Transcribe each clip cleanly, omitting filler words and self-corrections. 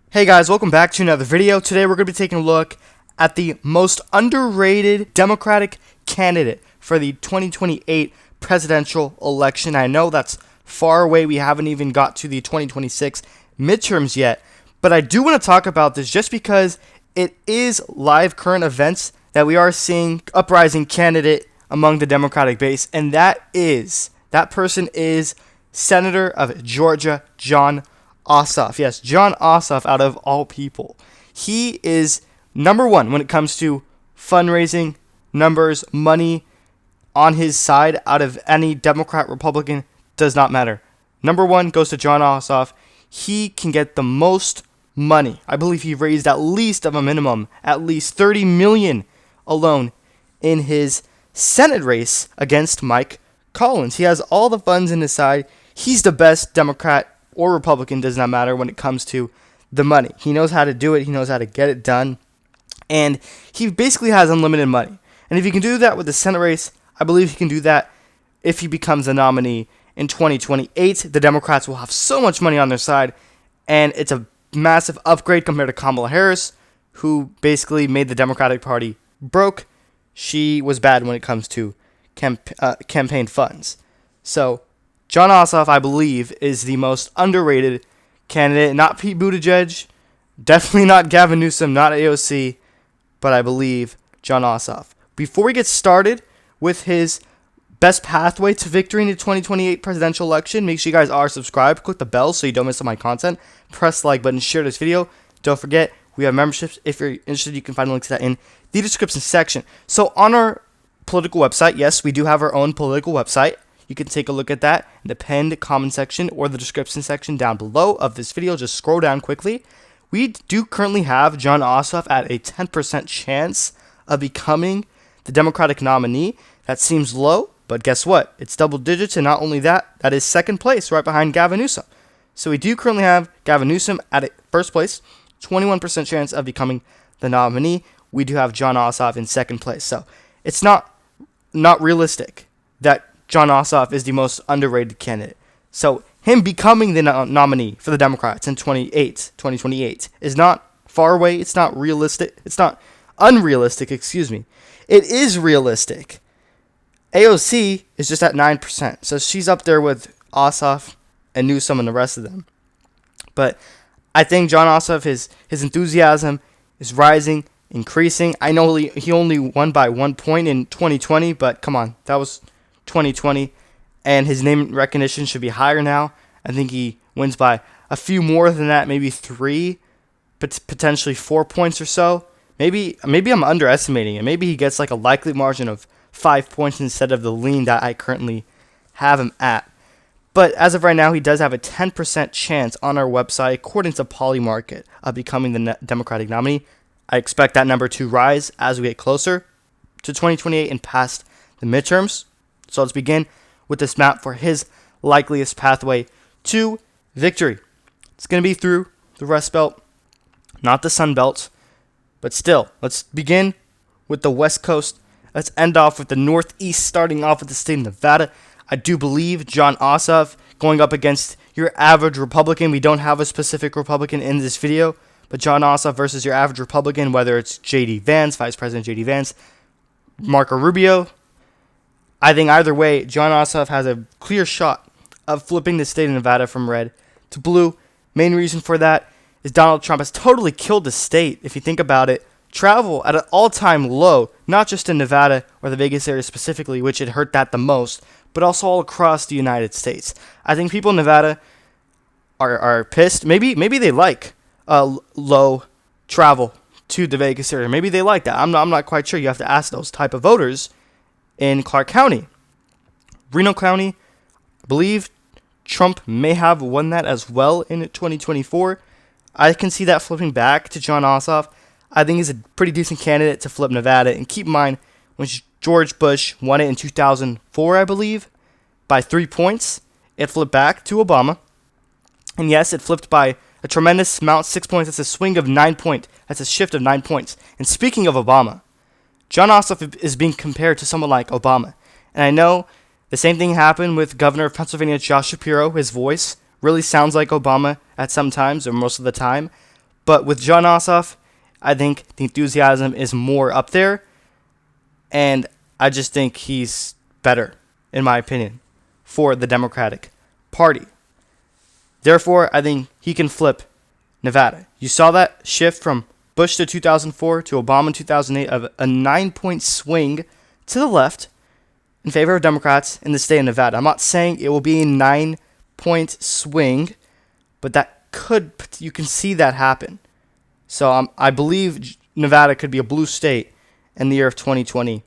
Hey guys, welcome back to another video. Today we're going to be taking a look at the most underrated Democratic candidate for the 2028 presidential election. I know that's far away. We haven't even got to the 2026 midterms yet, but I do want to talk about this just because it is live current events that we are seeing uprising candidate among the Democratic base, and that person is Senator of Georgia, Jon Ossoff. Yes, Jon Ossoff, out of all people. He is number one when it comes to fundraising, numbers, money on his side out of any Democrat, Republican, does not matter. Number one goes to Jon Ossoff. He can get the most money. I believe he raised at least of a minimum, at least $30 million alone in his Senate race against Mike Collins. He has all the funds in his side. He's the best Democrat or Republican, does not matter when it comes to the money. He knows how to do it. He knows how to get it done. And he basically has unlimited money. And if he can do that with the Senate race, I believe he can do that if he becomes a nominee in 2028. The Democrats will have so much money on their side, and it's a massive upgrade compared to Kamala Harris, who basically made the Democratic Party broke. She was bad when it comes to campaign funds. So Jon Ossoff, I believe, is the most underrated candidate. Not Pete Buttigieg, definitely not Gavin Newsom, not AOC, but I believe Jon Ossoff. Before we get started with his best pathway to victory in the 2028 presidential election, make sure you guys are subscribed. Click the bell so you don't miss all my content. Press the like button, share this video. Don't forget, we have memberships. If you're interested, you can find the link to that in the description section. So on our political website, yes, we do have our own political website. You can take a look at that in the pinned comment section or the description section down below of this video. Just scroll down quickly. We do currently have Jon Ossoff at a 10% chance of becoming the Democratic nominee. That seems low, but guess what? It's double digits, and not only that, that is second place right behind Gavin Newsom. So we do currently have Gavin Newsom at first place, 21% chance of becoming the nominee. We do have Jon Ossoff in second place. So it's not realistic that Jon Ossoff is the most underrated candidate. So him becoming the nominee for the Democrats in 2028 is not far away. It's not realistic. It's not unrealistic, excuse me. It is realistic. AOC is just at 9%. So she's up there with Ossoff and Newsom and the rest of them. But I think Jon Ossoff, his enthusiasm is rising, increasing. I know he only won by 1 point in 2020, but come on, that was 2020, and his name recognition should be higher now. I think he wins by a few more than that, maybe 3, but potentially 4 points or so. Maybe I'm underestimating it. Maybe he gets like a likely margin of 5 points instead of the lean that I currently have him at. But as of right now, he does have a 10% chance on our website, according to Polymarket, of becoming the Democratic nominee. I expect that number to rise as we get closer to 2028 and past the midterms. So let's begin with this map for his likeliest pathway to victory. It's going to be through the Rust Belt, not the Sun Belt, but still, let's begin with the West Coast. Let's end off with the Northeast, starting off with the state of Nevada. I do believe Jon Ossoff going up against your average Republican. We don't have a specific Republican in this video, but Jon Ossoff versus your average Republican, whether it's J.D. Vance, Vice President J.D. Vance, Marco Rubio. I think either way, Jon Ossoff has a clear shot of flipping the state of Nevada from red to blue. Main reason for that is Donald Trump has totally killed the state. If you think about it, travel at an all-time low, not just in Nevada or the Vegas area specifically, which it hurt that the most, but also all across the United States. I think people in Nevada are pissed. Maybe they like low travel to the Vegas area. Maybe they like that. I'm not quite sure. You have to ask those type of voters. In Clark County, Reno County, I believe Trump may have won that as well in 2024. I can see that flipping back to Jon Ossoff. I think he's a pretty decent candidate to flip Nevada. And keep in mind, when George Bush won it in 2004, I believe, by 3 points, it flipped back to Obama. And yes, it flipped by a tremendous amount, 6 points. That's a swing of 9 points. That's a shift of 9 points. And speaking of Obama, Jon Ossoff is being compared to someone like Obama. And I know the same thing happened with Governor of Pennsylvania, Josh Shapiro. His voice really sounds like Obama at some times, or most of the time. But with Jon Ossoff, I think the enthusiasm is more up there, and I just think he's better, in my opinion, for the Democratic Party. Therefore, I think he can flip Nevada. You saw that shift from Bush to 2004 to Obama in 2008 of a 9-point swing to the left in favor of Democrats in the state of Nevada. I'm not saying it will be a 9-point swing, but you can see that happen. So I believe Nevada could be a blue state in the year of 2028.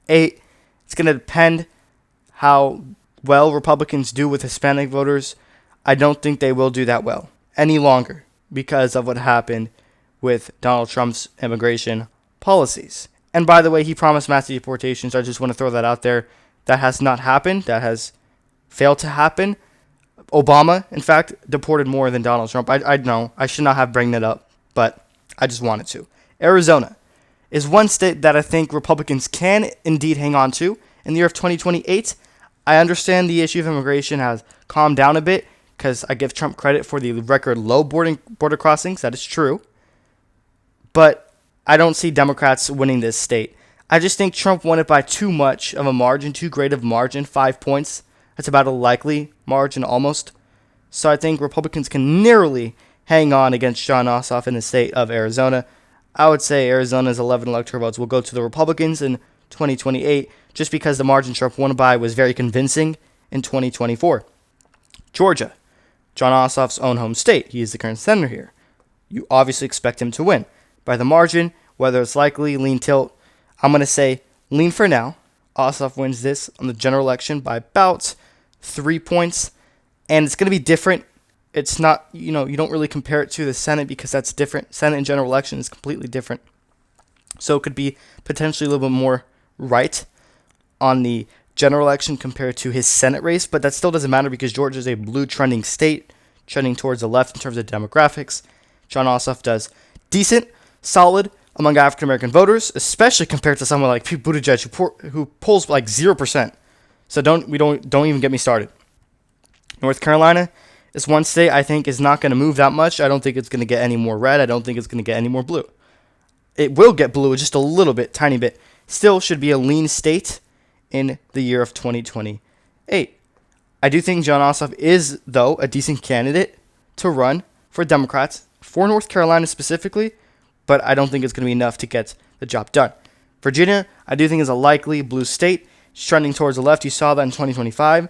It's going to depend how well Republicans do with Hispanic voters. I don't think they will do that well any longer because of what happened with Donald Trump's immigration policies. And by the way, he promised mass deportations. I just want to throw that out there. That has not happened. That has failed to happen. Obama, in fact, deported more than Donald Trump. I know I should not have bring that up, but I just wanted to. Arizona is one state that I think Republicans can indeed hang on to in the year of 2028. I understand the issue of immigration has calmed down a bit because I give Trump credit for the record low border crossings. That is true. But I don't see Democrats winning this state. I just think Trump won it by too much of a margin, too great of a margin, 5 points. That's about a likely margin almost. So I think Republicans can narrowly hang on against Jon Ossoff in the state of Arizona. I would say Arizona's 11 electoral votes will go to the Republicans in 2028 just because the margin Trump won by was very convincing in 2024. Georgia, Jon Ossoff's own home state. He is the current senator here. You obviously expect him to win. By the margin, whether it's likely, lean, tilt, I'm going to say lean for now. Ossoff wins this on the general election by about 3 points. And it's going to be different. It's not, you don't really compare it to the Senate because that's different. Senate and general election is completely different. So it could be potentially a little bit more right on the general election compared to his Senate race. But that still doesn't matter because Georgia is a blue trending state, trending towards the left in terms of demographics. Jon Ossoff does decent, solid among African American voters, especially compared to someone like Pete Buttigieg, who polls like 0%. So don't even get me started. North Carolina is one state I think is not going to move that much. I don't think it's going to get any more red. I don't think it's going to get any more blue. It will get blue just a little bit, tiny bit. Still should be a lean state in the year of 2028. I do think Jon Ossoff is, though, a decent candidate to run for Democrats, for North Carolina specifically, but I don't think it's going to be enough to get the job done. Virginia, I do think is a likely blue state. It's trending towards the left. You saw that in 2025.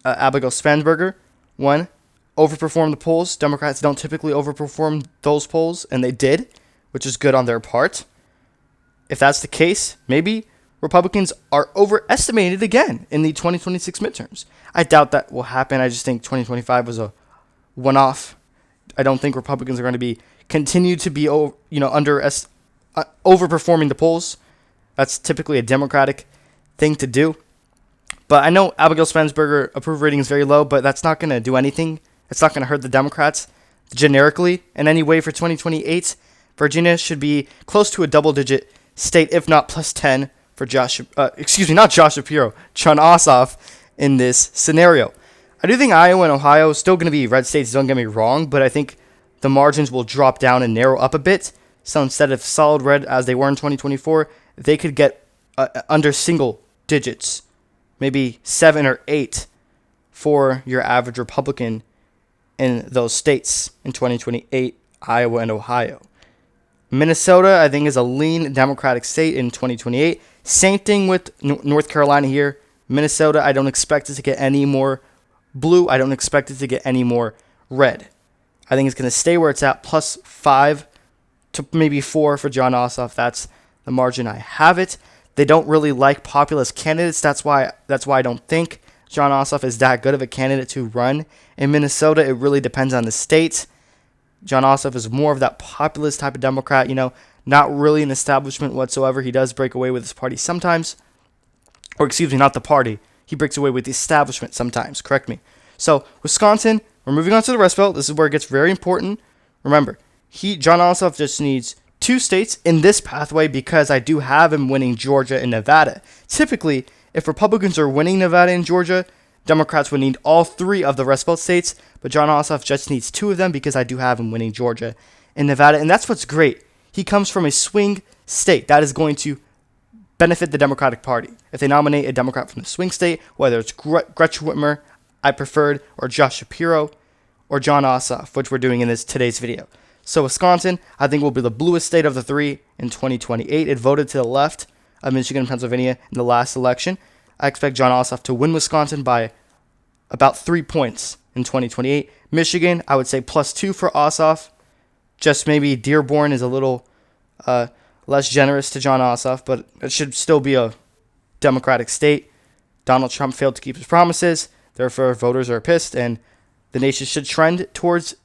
Abigail Spanberger won, overperformed the polls. Democrats don't typically overperform those polls, and they did, which is good on their part. If that's the case, maybe Republicans are overestimated again in the 2026 midterms. I doubt that will happen. I just think 2025 was a one-off. I don't think Republicans are going to continue to be overperforming the polls. That's typically a Democratic thing to do. But I know Abigail Spanberger approval rating is very low, but that's not going to do anything. It's not going to hurt the Democrats generically in any way for 2028. Virginia should be close to a double-digit state, if not plus 10 for Jon Ossoff in this scenario. I do think Iowa and Ohio are still going to be red states, don't get me wrong, but I think the margins will drop down and narrow up a bit. So instead of solid red as they were in 2024, they could get under single digits, maybe 7 or 8 for your average Republican in those states in 2028, Iowa and Ohio. Minnesota, I think, is a lean Democratic state in 2028. Same thing with North Carolina here. Minnesota, I don't expect it to get any more blue. I don't expect it to get any more red. I think it's going to stay where it's at, plus 5 to maybe 4 for Jon Ossoff. That's the margin I have it. They don't really like populist candidates. That's why I don't think Jon Ossoff is that good of a candidate to run. In Minnesota, it really depends on the state. Jon Ossoff is more of that populist type of Democrat, not really an establishment whatsoever. He does break away with his party sometimes. Or excuse me, not the party. He breaks away with the establishment sometimes. Correct me. So, Wisconsin, we're moving on to the Rust Belt. This is where it gets very important. Remember, Jon Ossoff just needs 2 states in this pathway because I do have him winning Georgia and Nevada. Typically, if Republicans are winning Nevada and Georgia, Democrats would need all 3 of the Rust Belt states, but Jon Ossoff just needs 2 of them because I do have him winning Georgia in Nevada, and that's what's great. He comes from a swing state. That is going to benefit the Democratic Party. If they nominate a Democrat from the swing state, whether it's Gretchen Whitmer, I preferred, or Josh Shapiro, or Jon Ossoff, which we're doing in today's video. So Wisconsin, I think, will be the bluest state of the three in 2028. It voted to the left of Michigan and Pennsylvania in the last election. I expect Jon Ossoff to win Wisconsin by about 3 points in 2028. Michigan, I would say +2 for Ossoff. Just maybe Dearborn is a little less generous to Jon Ossoff, but it should still be a Democratic state. Donald Trump failed to keep his promises. Therefore, voters are pissed, and the nation should trend towards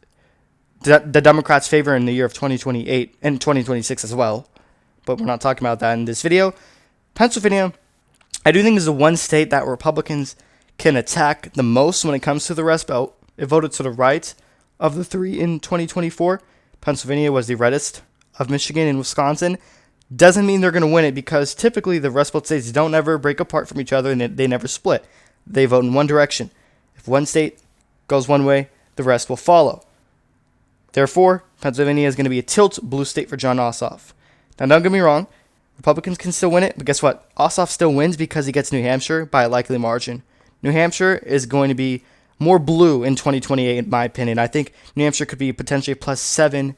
the Democrats' favor in the year of 2028 and 2026 as well. But we're not talking about that in this video. Pennsylvania, I do think is the one state that Republicans can attack the most when it comes to the Rust Belt. It voted to the right of the three in 2024. Pennsylvania was the reddest of Michigan and Wisconsin. Doesn't mean they're going to win it, because typically the Rust Belt states don't ever break apart from each other, and they never split. They vote in one direction. If one state goes one way, the rest will follow. Therefore, Pennsylvania is going to be a tilt blue state for Jon Ossoff. Now, don't get me wrong. Republicans can still win it, but guess what? Ossoff still wins because he gets New Hampshire by a likely margin. New Hampshire is going to be more blue in 2028, in my opinion. I think New Hampshire could be potentially +7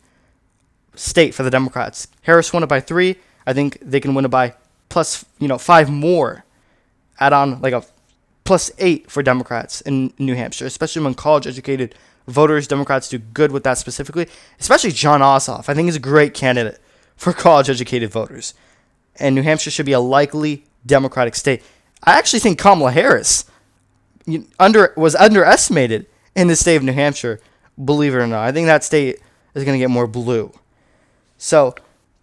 state for the Democrats. Harris won it by 3. I think they can win it by +5 more. Add on like a +8 for Democrats in New Hampshire, especially among college-educated voters. Democrats do good with that specifically, especially Jon Ossoff. I think he's a great candidate for college-educated voters. And New Hampshire should be a likely Democratic state. I actually think Kamala Harris was underestimated in the state of New Hampshire, believe it or not. I think that state is going to get more blue. So,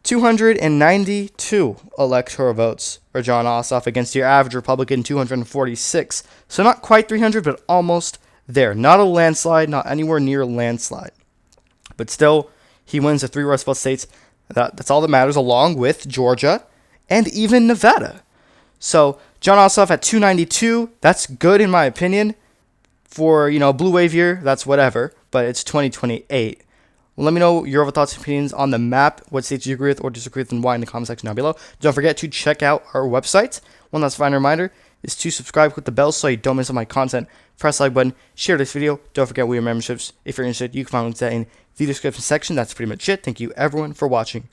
292 electoral votes for Jon Ossoff against your average Republican 246. So not quite 300, but almost there. Not a landslide, not anywhere near a landslide. But still, he wins the 3 Rust Belt states. That's all that matters, along with Georgia and even Nevada. So Jon Ossoff at 292, that's good in my opinion. For, blue wave year, that's whatever, but it's 2028. Let me know your thoughts and opinions on the map. What states you agree with or disagree with, and why in the comment section down below. Don't forget to check out our website. One last final reminder is to subscribe, click the bell so you don't miss on my content. Press the like button, share this video. Don't forget we have memberships. If you're interested, you can find links in the description section. That's pretty much it. Thank you everyone for watching.